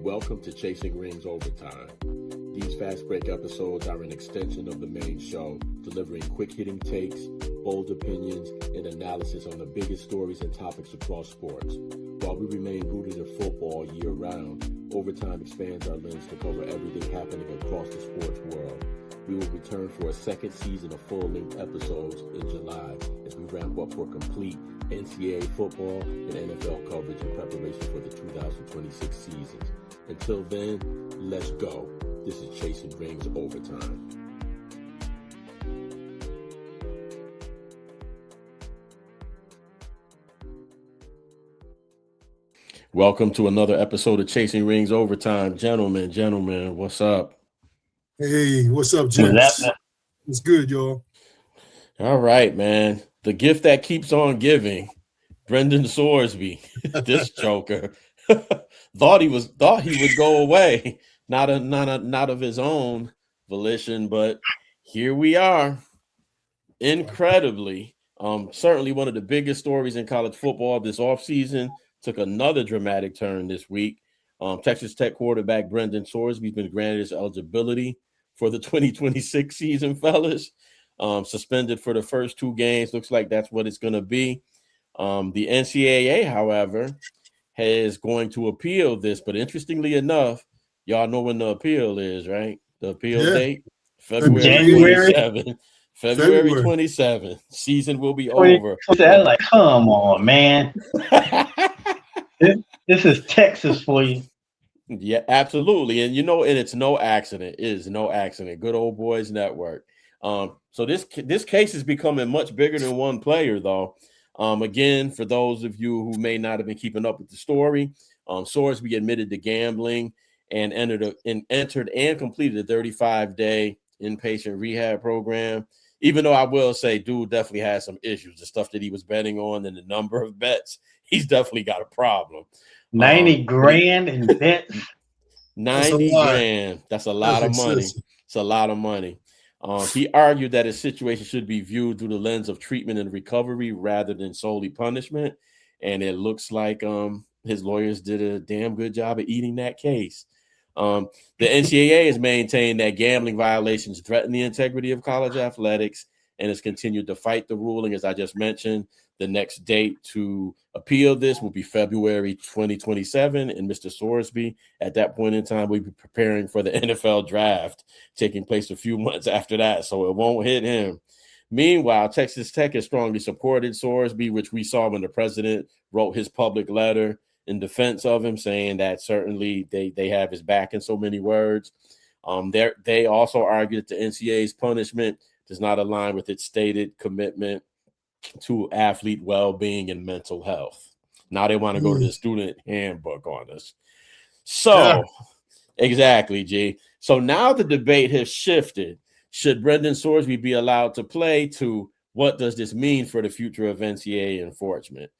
Welcome to Chasing Rings Overtime. These fast break episodes are an extension of the main show, delivering quick-hitting takes, bold opinions, and analysis on the biggest stories and topics across sports. While we remain rooted in football year-round, Overtime expands our lens to cover everything happening across the sports world. We will return for a second season of full-length episodes in July as we ramp up for complete NCAA football and NFL coverage in preparation for the 2026 seasons. Until then, let's go. This is Chasing Rings Overtime. Welcome to another episode of Chasing Rings Overtime. Gentlemen, what's up? Hey, what's up, gents? It's good, y'all. All right, man. The gift that keeps on giving, Brendan Sorsby, this joker, thought he would go away, not of his own volition, but here we are. Incredibly, certainly one of the biggest stories in college football this offseason took another dramatic turn this week. Texas Tech quarterback Brendan Sorsby has been granted his eligibility for the 2026 season, fellas. Suspended for the first two games. Looks like that's what it's going to be. The NCAA, however, is going to appeal this. But interestingly enough, y'all know when the appeal is, right? The appeal date, February 27th. February 27th. Season will be over. Like, come on, man. This is Texas for you. Yeah, absolutely. And and it's no accident. It is no accident. Good old boys network. So this case is becoming much bigger than one player, though. Again, for those of you who may not have been keeping up with the story, Sorsby admitted to gambling and entered and completed a 35-day inpatient rehab program. Even though I will say, dude definitely has some issues. The stuff that he was betting on and the number of bets, he's definitely got a problem. 90 grand in bets. 90 grand. That's a lot of money. It's a lot of money. He argued that his situation should be viewed through the lens of treatment and recovery rather than solely punishment. And it looks like his lawyers did a damn good job of eating that case. The NCAA has maintained that gambling violations threaten the integrity of college athletics and has continued to fight the ruling. As I just mentioned, the next date to appeal this will be February 2027. And Mr. Sorsby, at that point in time, will be preparing for the NFL draft taking place a few months after that. So it won't hit him. Meanwhile, Texas Tech has strongly supported Sorsby, which we saw when the president wrote his public letter in defense of him, saying that certainly they have his back in so many words. They also argued that the NCAA's punishment does not align with its stated commitment to athlete well-being and mental health. Now they want to go to the student handbook on us. So, exactly, G. So now the debate has shifted. Should Brendan Sorsby be allowed to play to what does this mean for the future of NCAA enforcement?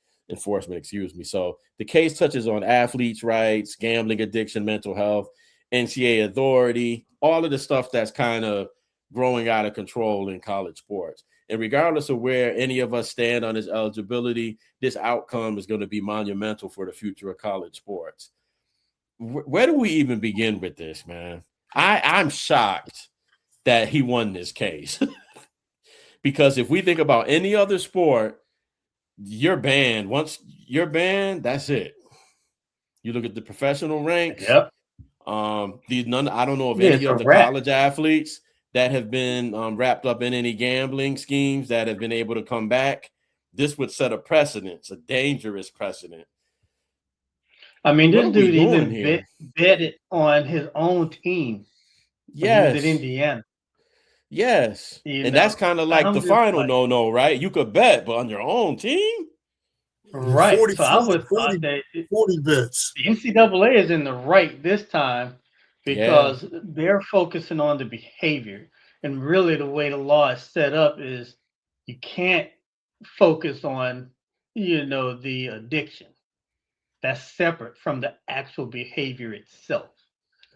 So the case touches on athletes' rights, gambling addiction, mental health, NCAA authority, all of the stuff that's kind of growing out of control in college sports. And regardless of where any of us stand on his eligibility, this outcome is going to be monumental for the future of college sports. Where do we even begin with this, man? I'm shocked that he won this case. Because if we think about any other sport, you're banned. Once you're banned, that's it. You look at the professional ranks. Yep. I don't know of any of the college athletes that have been wrapped up in any gambling schemes that have been able to come back. This would set a precedent, a dangerous precedent. I mean, this dude even betted on his own team. Yes. He was at Indiana. Yes. And that's kind of like the final no, right? You could bet, but on your own team? Right. 40 bets. The NCAA is in the right this time because they're focusing on the behavior. And really the way the law is set up is you can't focus on, the addiction. That's separate from the actual behavior itself.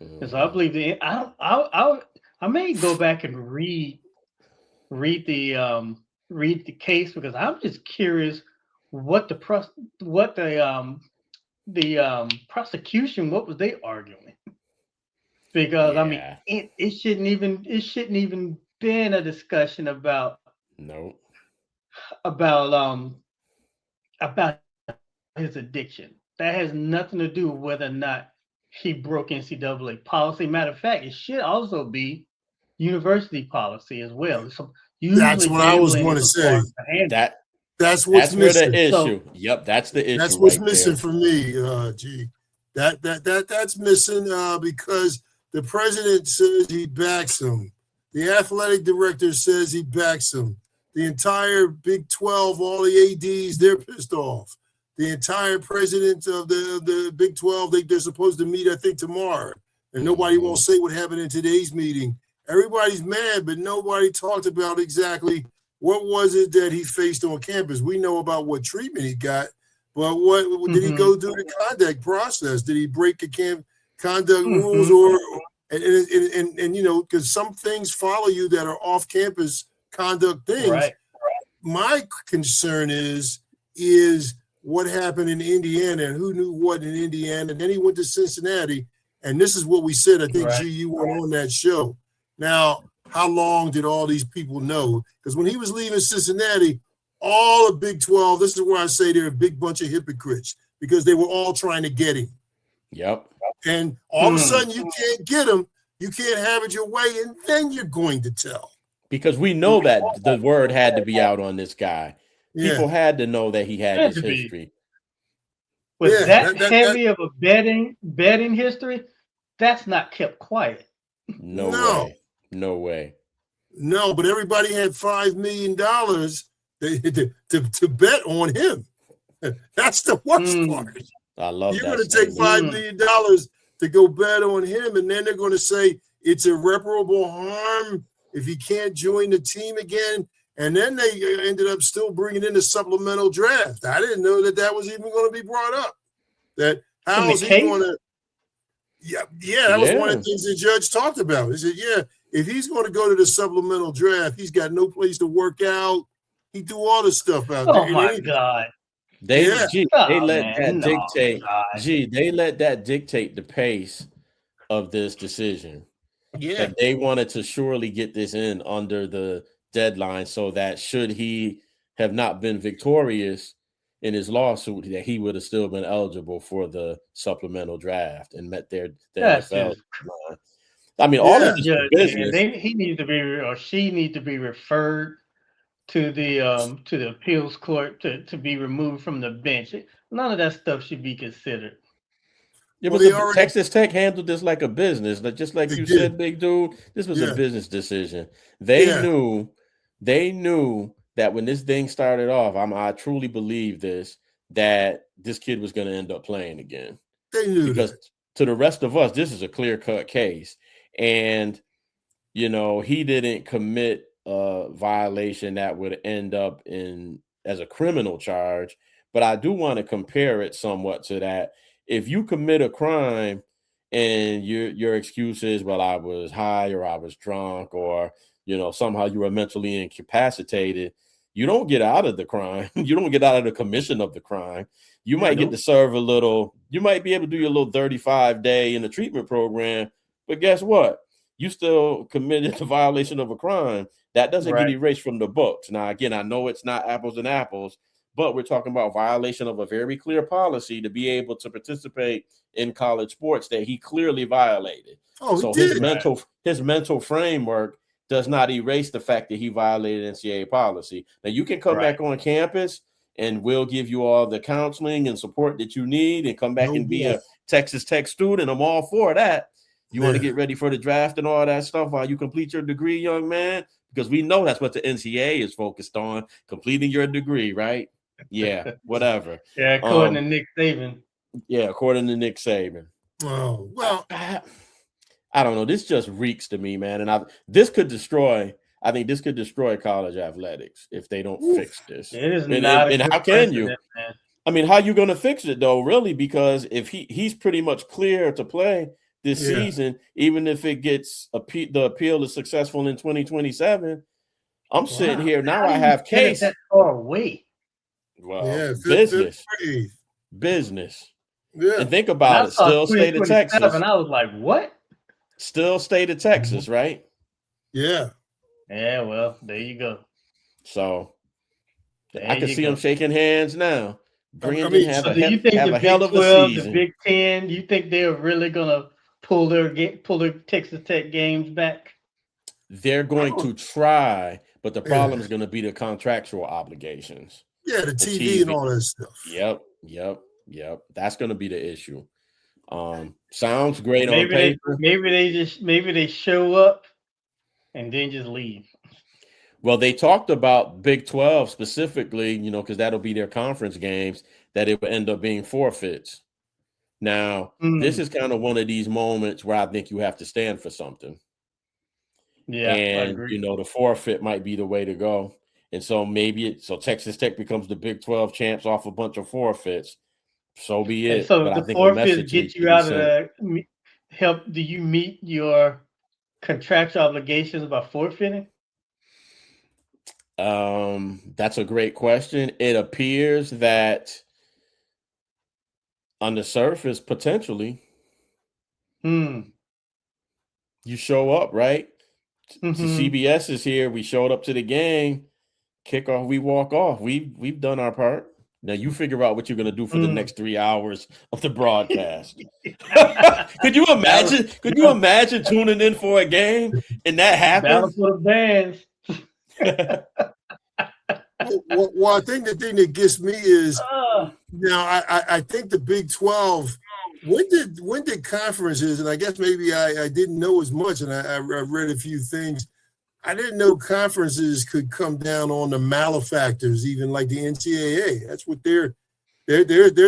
And so I believe I may go back and read the case because I'm just curious what the prosecution, what was they arguing? Because I mean, it shouldn't even been a discussion about about his addiction. That has nothing to do with whether or not he broke NCAA policy. Matter of fact, it should also be university policy as well. So that's what I was going to say. That's what's missing. Where the issue. Yep, that's the issue. That's what's missing for me. That's missing because the president says he backs him. The athletic director says he backs him. The entire Big 12, all the ADs, they're pissed off. The entire president of the Big 12, they're supposed to meet, I think, tomorrow. And nobody won't say what happened in today's meeting. Everybody's mad, but nobody talked about exactly what was it that he faced on campus. We know about what treatment he got, but what did he go through the conduct process? Did he break the conduct rules and you know, because some things follow you that are off campus conduct things. Right. My concern is what happened in Indiana and who knew what in Indiana. And then he went to Cincinnati, and this is what we said. I think G, you were on that show. Now, how long did all these people know? Because when he was leaving Cincinnati, all of Big 12, this is where I say they're a big bunch of hypocrites because they were all trying to get him. Yep. And all of a sudden you can't get him. You can't have it your way, and then you're going to tell. Because we know that the word had to be out on this guy. People had to know that he had this history. With that heavy of a betting history, that's not kept quiet. No way. No way. No, but everybody had $5 million to bet on him. That's the worst part. I love You're that. going to take $5 million to go bet on him, and then they're going to say it's irreparable harm if he can't join the team again. And then they ended up still bringing in the supplemental draft. I didn't know that was even going to be brought up. That how is he going to? Yeah, that was one of the things the judge talked about. He said, if he's going to go to the supplemental draft, he's got no place to work out. He do all this stuff out there. Oh my God! They let that dictate the pace of this decision. Yeah, that they wanted to surely get this in under the deadline, so that should he have not been victorious in his lawsuit, that he would have still been eligible for the supplemental draft and met their NFL line. I mean, all of this business. He needs to be, or she needs to be referred to the appeals court to be removed from the bench. None of that stuff should be considered. Texas Tech handled this like a business, just like you said, big dude. This was a business decision. They knew that when this thing started off, I truly believe that this kid was going to end up playing again. They knew because to the rest of us, this is a clear-cut case, and you know he didn't commit a violation that would end up as a criminal charge. But I do want to compare it somewhat to that. If you commit a crime and your excuse is, well, I was high or I was drunk or, you know, somehow you were mentally incapacitated, you don't get out of the crime. You don't get out of the commission of the crime. You might get to serve you might be able to do your little 35-day in the treatment program, but guess what? You still committed a violation of a crime. That doesn't get erased from the books. Now, again, I know it's not apples and apples, but we're talking about violation of a very clear policy to be able to participate in college sports that he clearly violated. So his mental framework does not erase the fact that he violated NCAA policy. Now you can come back on campus and we'll give you all the counseling and support that you need and come back and be a Texas Tech student. I'm all for that. You want to get ready for the draft and all that stuff while you complete your degree, young man? Because we know that's what the NCAA is focused on, completing your degree, right? Yeah, whatever. Yeah, according to Nick Saban. Yeah, according to Nick Saban. Oh, well. I don't know. This just reeks to me, man. And I think this could destroy college athletics if they don't fix this. It is not. And how can you? Man. I mean, how are you going to fix it, though, really? Because if he's pretty much clear to play this season, even if it gets the appeal is successful in 2027, I'm sitting here now. I have case that far away. Well, business. Yeah. And think about it. Still state of Texas. I was like, what? Still state of Texas, right? Yeah. Yeah, well, there you go. So there I can see them shaking hands now. Brendan do you think the Big 12, the Big 10, you think they're really gonna pull their Texas Tech games back? They're going to try, but the problem is going to be the contractual obligations. Yeah, the TV and all that stuff. Yep. That's going to be the issue. Sounds great on paper. Maybe they show up and then just leave. Well, they talked about Big 12 specifically, because that'll be their conference games, that it will end up being forfeits. Now, this is kind of one of these moments where I think you have to stand for something. Yeah, and the forfeit might be the way to go. And so so Texas Tech becomes the Big 12 champs off a bunch of forfeits. So be it. And so but the forfeits get you out of the help. Do you meet your contractual obligations by forfeiting? That's a great question. It appears that on the surface, potentially, you show up, right? So CBS is here. We showed up to the game. Kickoff, we walk off. We've done our part. Now you figure out what you're gonna do for the next 3 hours of the broadcast. Could you imagine? Could you imagine tuning in for a game and that happens? Battle for the bands. Well, I think the thing that gets me is now I think the Big 12. When did conferences, and I guess maybe I didn't know as much, and I read a few things. I didn't know conferences could come down on the malefactors, even like the NCAA. That's what they're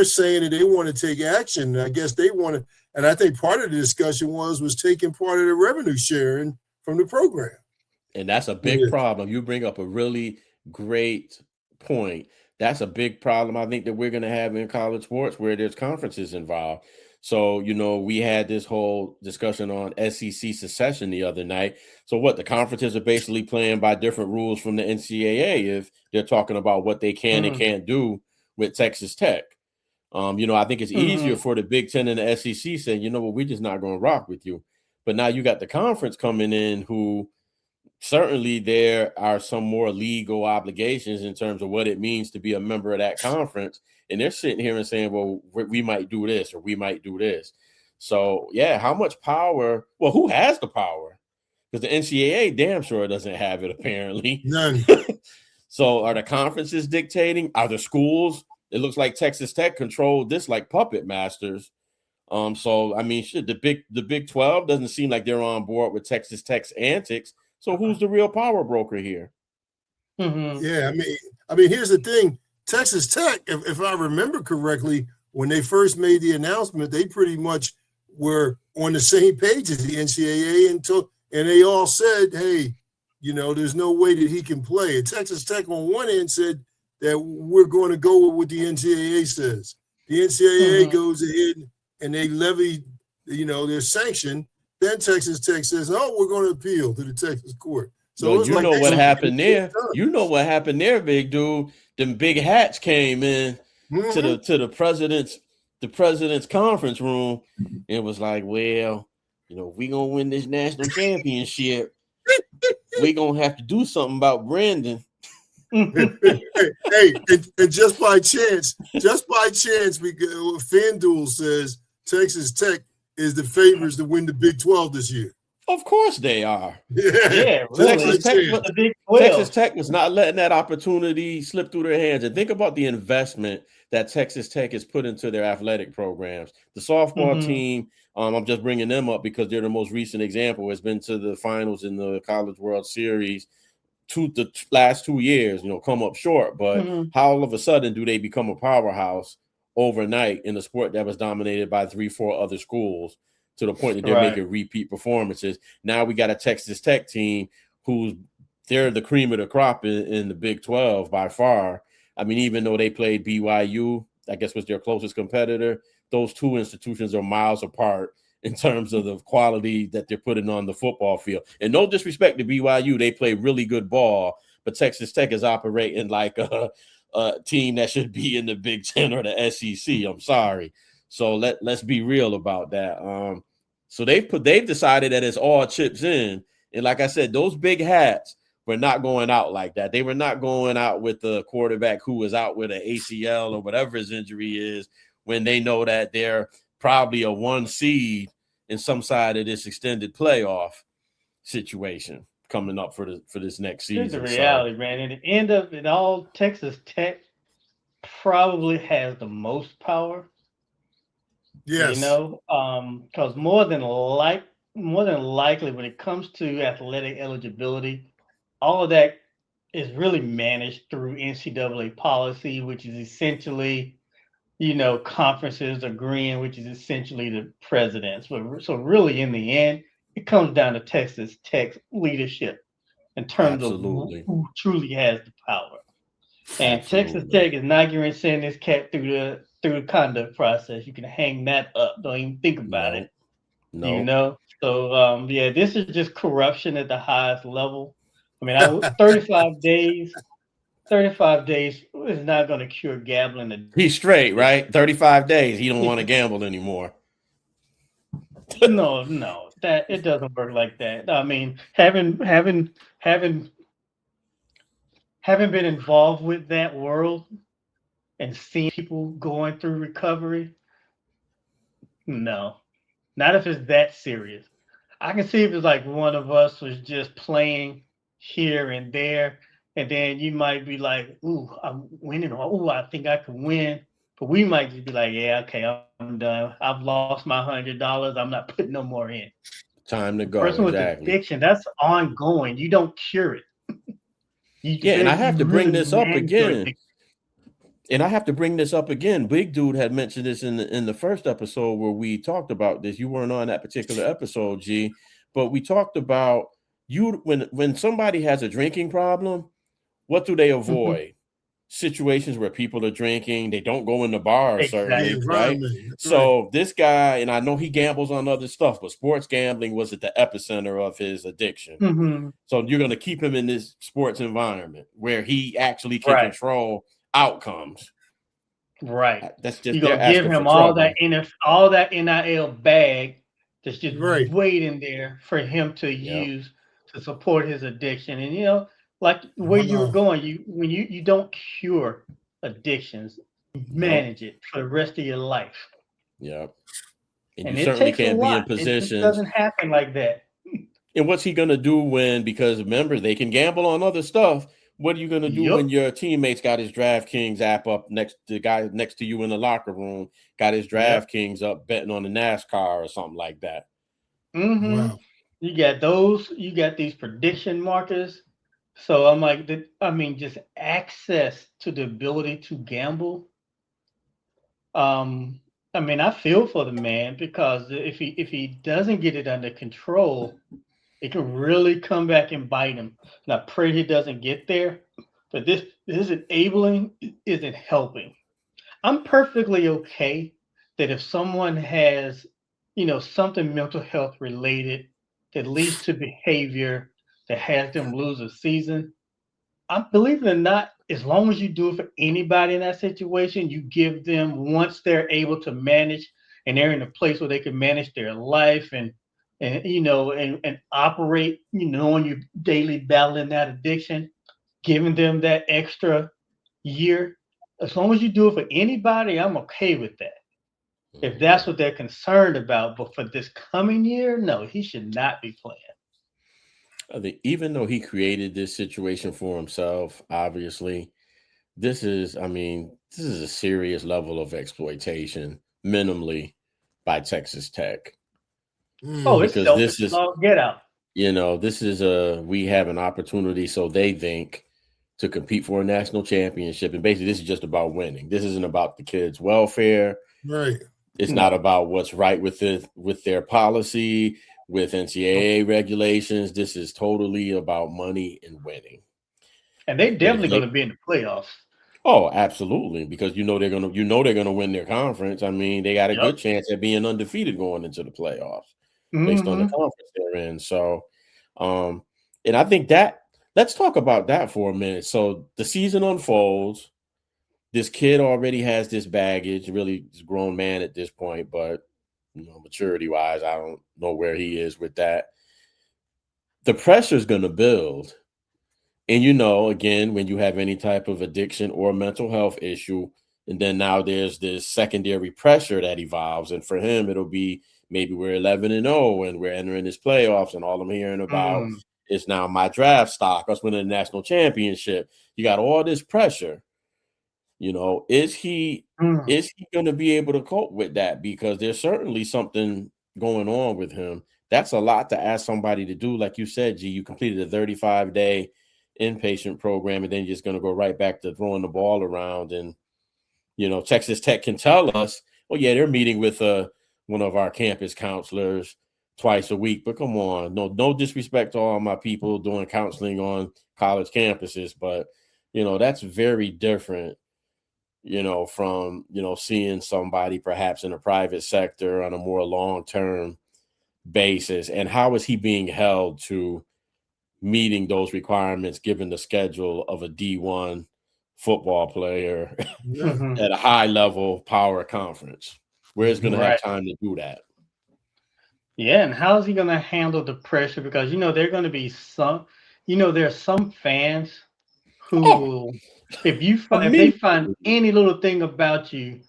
saying, that they want to take action. I guess they want to, and I think part of the discussion was taking part of the revenue sharing from the program. And that's a big problem. You bring up a really great point. That's a big problem I think that we're going to have in college sports where there's conferences involved. So, we had this whole discussion on SEC secession the other night. So what, the conferences are basically playing by different rules from the NCAA if they're talking about what they can and can't do with Texas Tech. I think it's easier for the Big Ten and the SEC saying, we're just not going to rock with you. But now you got the conference coming in who certainly there are some more legal obligations in terms of what it means to be a member of that conference. And they're sitting here and saying, well, we might do this or we might do this. So, yeah, how much power? Well, who has the power? Because the NCAA damn sure doesn't have it, apparently. None. So are the conferences dictating? Are the schools? It looks like Texas Tech controlled this like puppet masters. So, I mean, shit, the Big 12 doesn't seem like they're on board with Texas Tech's antics. So who's the real power broker here? Yeah, I mean, here's the thing. Texas Tech, if I remember correctly, when they first made the announcement, they pretty much were on the same page as the NCAA and they all said, hey, there's no way that he can play. And Texas Tech on one end said that we're going to go with what the NCAA says. The NCAA goes ahead and they levy, their sanction. Then Texas Tech says, oh, we're going to appeal to the Texas court. So what happened there. You know what happened there, big dude. Them big hats came in to the president's conference room and was like, well, we gonna win this national championship. We gonna have to do something about Brendan. Hey, and just by chance, because FanDuel says Texas Tech is the favorites to win the Big 12 this year. Of course they are. Yeah, really. Texas Tech was not letting that opportunity slip through their hands. And think about the investment that Texas Tech has put into their athletic programs. The softball team, I'm just bringing them up because they're the most recent example, has been to the finals in the College World Series the last 2 years, come up short. But how all of a sudden do they become a powerhouse overnight in a sport that was dominated by 3-4 other schools? To the point that they're making repeat performances. Now we got a Texas Tech team they're the cream of the crop in the Big 12 by far. I mean, even though they played BYU, I guess was their closest competitor, those two institutions are miles apart in terms of the quality that they're putting on the football field. And no disrespect to BYU, they play really good ball, but Texas Tech is operating like a team that should be in the Big 10 or the SEC. I'm sorry. So let's be real about that. So they've decided that it's all chips in, and like I said, those big hats were not going out like that. They were not going out with the quarterback who was out with an ACL or whatever his injury is, when they know that they're probably a 1 seed in some side of this extended playoff situation coming up for this next season. Here's the reality, man. At the end of it all, Texas Tech probably has the most power. Yes. Because more than likely, when it comes to athletic eligibility, all of that is really managed through NCAA policy, which is essentially, conferences agreeing, which is essentially the presidents. So really, in the end, it comes down to Texas Tech's leadership in terms of who truly has the power. And Texas Tech is not going to send this cat through the conduct process. You can hang that up. Don't even think about it. No. So this is just corruption at the highest level. I mean, 35 days. 35 days is not going to cure gambling. He's straight, right? 35 days. He don't want to gamble anymore. No, that it doesn't work like that. I mean, having been involved with that world and seeing people going through recovery, no, not if it's that serious. I can see if it's like one of us was just playing here and there, and then you might be like, "Ooh, I'm winning," or "Ooh, I think I can win." But we might just be like, "Yeah, okay, I'm done. I've lost my $100. I'm not putting no more in." Time to go. Person with addiction, that's ongoing. You don't cure it. And I have to bring this up again. Big Dude had mentioned this in the first episode where we talked about this. You weren't on that particular episode, G, but we talked about when somebody has a drinking problem, what do they avoid? Mm-hmm. Situations where people are drinking, they don't go in the bar, certainly, right? So this guy, and I know he gambles on other stuff, but sports gambling was at the epicenter of his addiction. Mm-hmm. So you're going to keep him in this sports environment where he actually can control outcomes. Right. That's just you're gonna give him all that NIL bag that's just waiting there for him to use to support his addiction. And like where you were going, when you don't cure addictions, you manage it for the rest of your life. Yeah. And you certainly can't be in position. It doesn't happen like that. And what's he gonna do because remember, they can gamble on other stuff. What are you gonna do when your teammates got his DraftKings app up next to the guy next to you in the locker room, got his DraftKings up betting on the NASCAR or something like that? Mm-hmm. Wow. You got these prediction markers. So I'm like, just access to the ability to gamble. I feel for the man, because if he doesn't get it under control, it can really come back and bite him. And I pray he doesn't get there. But this enabling isn't helping. I'm perfectly okay that if someone has, something mental health related that leads to behavior that has them lose a season, believe it or not, as long as you do it for anybody in that situation, you give them, once they're able to manage and they're in a place where they can manage their life and operate, knowing you're daily battling that addiction, giving them that extra year. As long as you do it for anybody, I'm okay with that. If that's what they're concerned about. But for this coming year, no, he should not be playing. I think even though he created this situation for himself, obviously, this is a serious level of exploitation, minimally, by Texas Tech. Oh, it's selfish. Get out. We have an opportunity, so they think, to compete for a national championship. And basically, this is just about winning. This isn't about the kids' welfare. Right. It's not about what's right with their policy, with NCAA regulations. This is totally about money and winning. And they're definitely going to be in the playoffs. Oh, absolutely, because they're gonna win their conference. I mean, they got a good chance at being undefeated going into the playoffs based on the conference they're in. So, and I think that let's talk about that for a minute. So the season unfolds. this kid already has this baggage, really he's a grown man at this point, but maturity wise, I don't know where he is with that. The pressure is going to build. And, again, when you have any type of addiction or mental health issue, and then now there's this secondary pressure that evolves. And for him, it'll be maybe we're 11-0 and we're entering this playoffs, and all I'm hearing about is now my draft stock, us winning the national championship. You got all this pressure. Is he going to be able to cope with that? Because there's certainly something going on with him. That's a lot to ask somebody to do. Like you said, G, you completed a 35-day inpatient program, and then you're just going to go right back to throwing the ball around. And, Texas Tech can tell us, oh, yeah, they're meeting with one of our campus counselors twice a week. But come on, no disrespect to all my people doing counseling on college campuses. But, that's very different, from, seeing somebody perhaps in a private sector on a more long-term basis. And how is he being held to meeting those requirements given the schedule of a D1 football player at a high level power conference, where he's going to have time to do that? Yeah, and how is he going to handle the pressure? Because there are going to be some, there are some fans who will, if they find any little thing about you,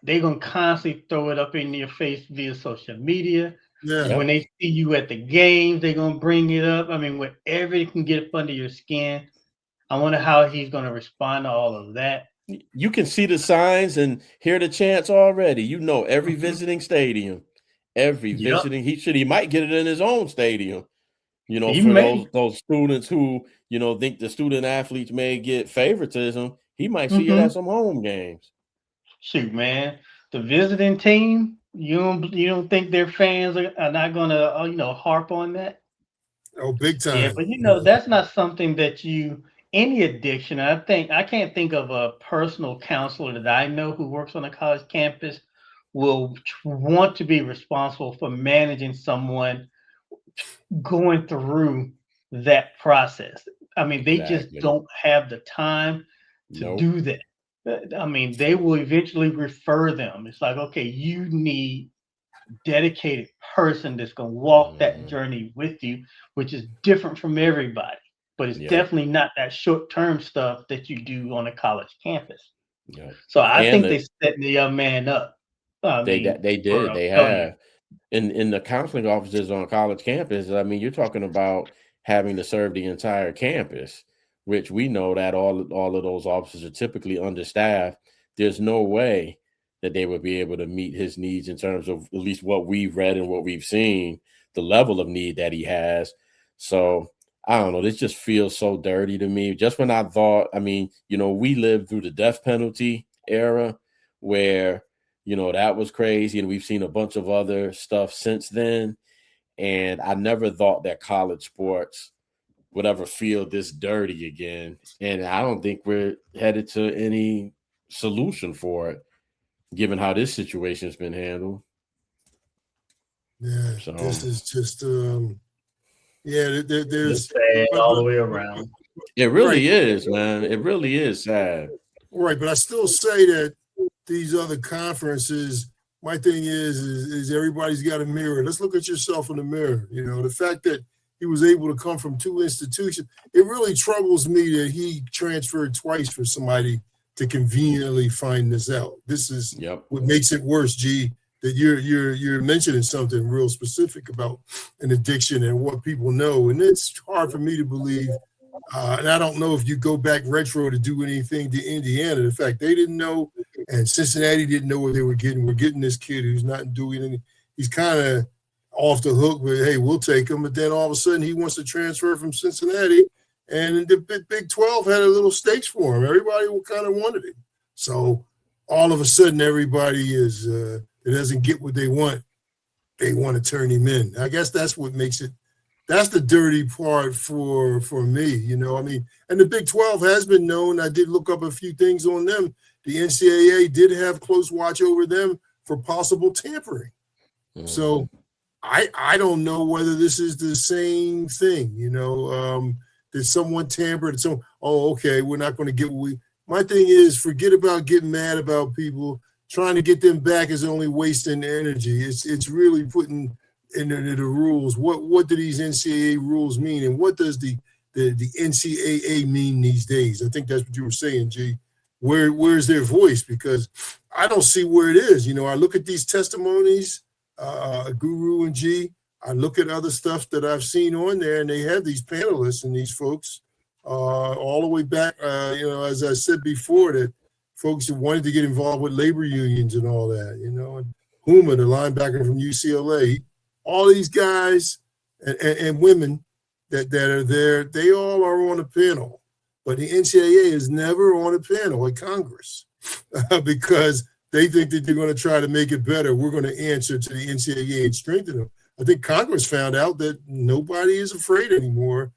they're going to constantly throw it up in your face via social media. Yeah. When they see you at the games, they're going to bring it up. I mean, wherever they can get up under your skin. I wonder how he's going to respond to all of that. You can see the signs and hear the chants already. Every visiting stadium, he might get it in his own stadium. For those students who, think the student athletes may get favoritism, he might see it at some home games. Shoot, man, the visiting team, you don't think their fans are not going to, harp on that? Oh, big time. Yeah, but that's not something that any addiction. I can't think of a personal counselor that I know who works on a college campus will want to be responsible for managing someone going through that process. I mean, they just don't have the time to do that. I mean, they will eventually refer them. It's like, okay, you need a dedicated person that's going to walk that journey with you, which is different from everybody. But it's definitely not that short-term stuff that you do on a college campus. Yep. So I think they set the young man up. They did. They have. In the counseling offices on college campus, I mean, you're talking about having to serve the entire campus, which we know that all of those offices are typically understaffed. There's no way that they would be able to meet his needs in terms of at least what we've read and what we've seen, the level of need that he has. So I don't know. This just feels so dirty to me. Just when I thought, I mean, we lived through the death penalty era where, that was crazy. And we've seen a bunch of other stuff since then. And I never thought that college sports would ever feel this dirty again. And I don't think we're headed to any solution for it, given how this situation has been handled. Yeah, so this is just there's sad all the way around. It really is, man. It really is sad. Right, but I still say that these other conferences, my thing is everybody's got a mirror. Let's look at yourself in the mirror. The fact that he was able to come from two institutions, it really troubles me that he transferred twice for somebody to conveniently find this out. This is what makes it worse, G. That you're mentioning something real specific about an addiction and what people know, and it's hard for me to believe. And I don't know if you go back retro to do anything to Indiana. The fact they didn't know, and Cincinnati didn't know what they were getting. We're getting this kid who's not doing anything. He's kind of off the hook with, hey, we'll take him. But then all of a sudden he wants to transfer from Cincinnati, and the Big 12 had a little stakes for him. Everybody kind of wanted him. So all of a sudden everybody is it doesn't get what they want. They want to turn him in. I guess that's what makes it. That's the dirty part for me, I mean, and the Big 12 has been known. I did look up a few things on them. The NCAA did have close watch over them for possible tampering. So I don't know whether this is the same thing, did someone tamper? Okay, we're not going to get what My thing is, forget about getting mad about people. Trying to get them back is only wasting energy. It's really putting into the rules. What do these NCAA rules mean, and what does the NCAA mean these days? I think that's what you were saying, G. Where's their voice? Because I don't see where it is. You know, I look at these testimonies, Guru and G. I look at other stuff that I've seen on there, and they have these panelists and these folks all the way back. You know, as I said before, that folks who wanted to get involved with labor unions and all that. You know, and Huma, the linebacker from UCLA, all these guys and women that are there, they all are on a panel. But the NCAA is never on a panel at Congress because they think that they're going to try to make it better. We're going to answer to the NCAA and strengthen them. I think Congress found out that nobody is afraid anymore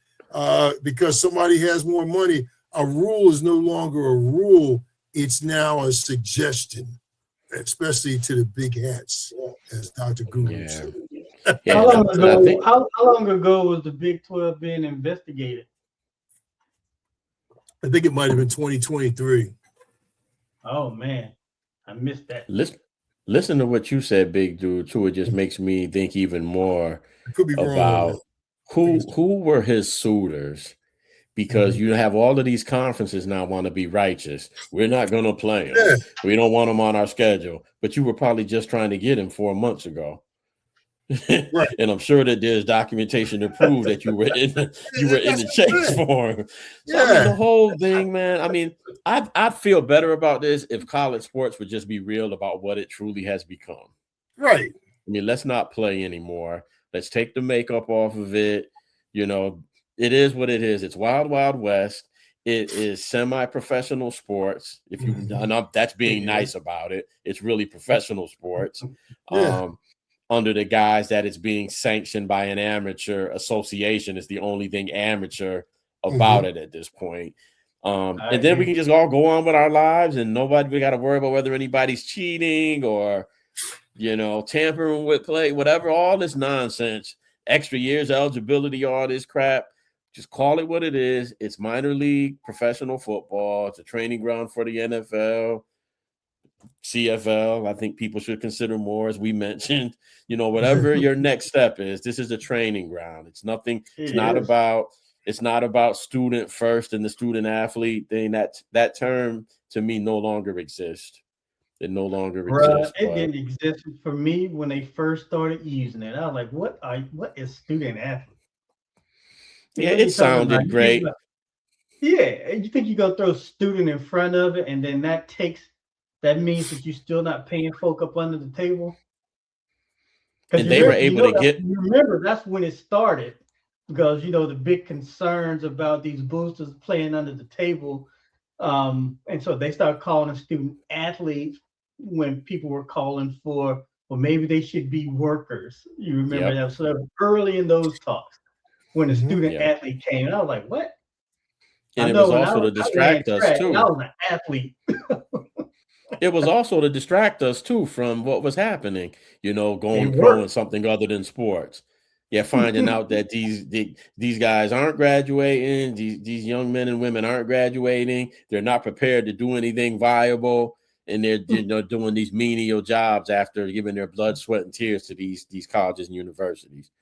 because somebody has more money. A rule is no longer a rule. It's now a suggestion, especially to the big hats, as Dr. Guru said. How long ago was the Big 12 being investigated? I think it might have been 2023. Oh, man. I missed that. Listen to what you said, big dude, too. It just makes me think even more about who were his suitors, because you have all of these conferences now want to be righteous. We're not going to play them. Yeah. We don't want them on our schedule. But you were probably just trying to get him 4 months ago. Right. And I'm sure that there's documentation to prove that you were in the chase for him. So, I mean, the whole thing, man. I mean, I'd feel better about this if college sports would just be real about what it truly has become. Right. I mean, let's not play anymore. Let's take the makeup off of it. You know, it is what it is. It's wild, wild west. It is semi-professional sports. If you, that's being nice about it. It's really professional sports. Under the guise that it's being sanctioned by an amateur association is the only thing amateur about it at this point. And then we can just all go on with our lives and we got to worry about whether anybody's cheating or, you know, tampering with play, whatever, all this nonsense, extra years, eligibility, all this crap. Just call it what it is. It's minor league professional football. It's a training ground for the NFL. CFL, I think people should consider more, as we mentioned, you know, whatever your next step is, this is a training ground. It's nothing, it's not about student first and the student athlete thing. That term to me no longer exists. It no longer exists. It didn't exist for me when they first started using it. I was like, what is student athlete? Yeah, it sounded great. Yeah, you think you're gonna throw student in front of it, and then that means that you're still not paying folk up under the table. And they were able to get. Remember, that's when it started, because, you know, the big concerns about these boosters playing under the table. And so they started calling them student athletes when people were calling for, well, maybe they should be workers. You remember that? So that was early in those talks when the student athlete came. And I was like, what? And it was also to distract us, too. I was an athlete. It was also to distract us, too, from what was happening, you know, going pro in something other than sports. Yeah, finding out that these guys aren't graduating, these young men and women aren't graduating, they're not prepared to do anything viable, and they're doing these menial jobs after giving their blood, sweat, and tears to these colleges and universities.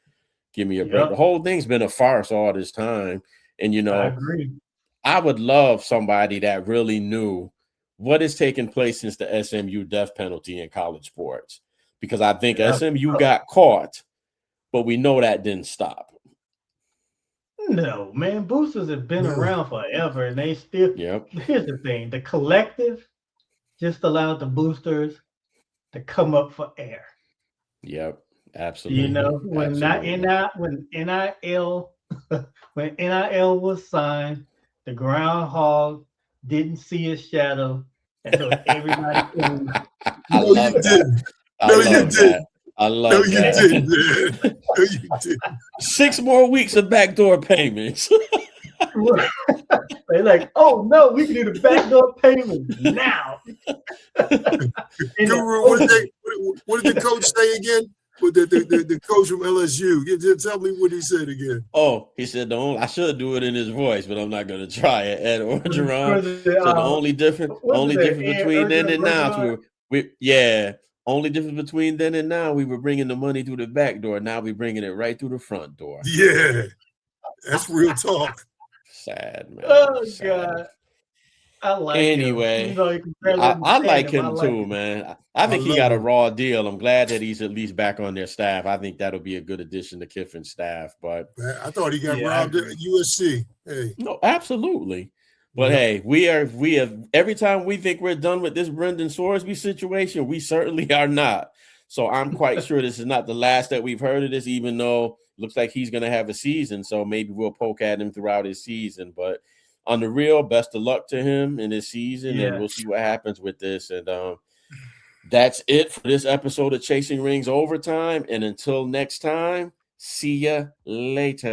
Give me a break. The whole thing's been a farce all this time. And, you know, I agree. I would love somebody that really knew what is taking place since the SMU death penalty in college sports, because I think SMU got caught, but we know that didn't stop. No, man, boosters have been around forever, and they still. Here's the thing: the collective just allowed the boosters to come up for air. Yep, absolutely. You know, when NIL was signed, the groundhog didn't see his shadow. And so everybody I love that. I love that. No, you did. 6 more weeks of backdoor payments. They're like, oh no, we can do the backdoor payments now. Guru, what did the coach say again? With the coach from LSU. Tell me what he said again. Oh, he said I should do it in his voice, but I'm not going to try it. Ed Orgeron said the only difference between then and now only difference between then and now, we were bringing the money through the back door. Now we're bringing it right through the front door. Yeah, that's real talk. Sad, man. Oh, sad. God. I like anyway, him. I like him too, man. I think he got a raw deal. I'm glad that he's at least back on their staff. I think that'll be a good addition to Kiffin's staff. But I thought he got robbed at USC. Hey, no, absolutely. But hey, we have every time we think we're done with this Brendan Sorsby situation, we certainly are not. So I'm quite sure this is not the last that we've heard of this, even though it looks like he's going to have a season. So maybe we'll poke at him throughout his season. But on the real, best of luck to him in his season, and we'll see what happens with this. And that's it for this episode of Chasing Rings Overtime. And until next time, see ya later.